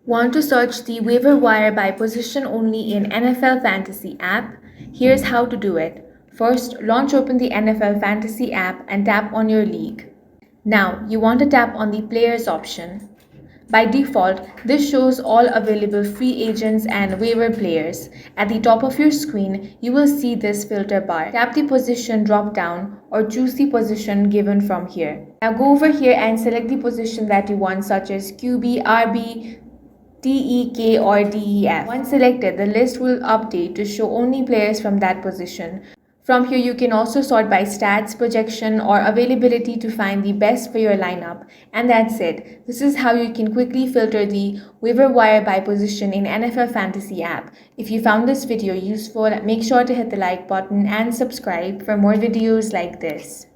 Want to search the waiver wire by position only in NFL Fantasy app? Here's how to do it. First, launch open the NFL Fantasy app and tap on your league. Now, you want to tap on the players option. By default, this shows all available free agents and waiver players. At the top of your screen, you will see this filter bar. Tap the position drop down or choose the position given from here. Now go over here and select the position that you want, such as QB, RB, TEK or DEF. Once selected, the list will update to show only players from that position. From here, you can also sort by stats, projection, or availability to find the best for your lineup. And that's it. This is how you can quickly filter the waiver wire by position in NFL Fantasy app. If you found this video useful, make sure to hit the like button and subscribe for more videos like this.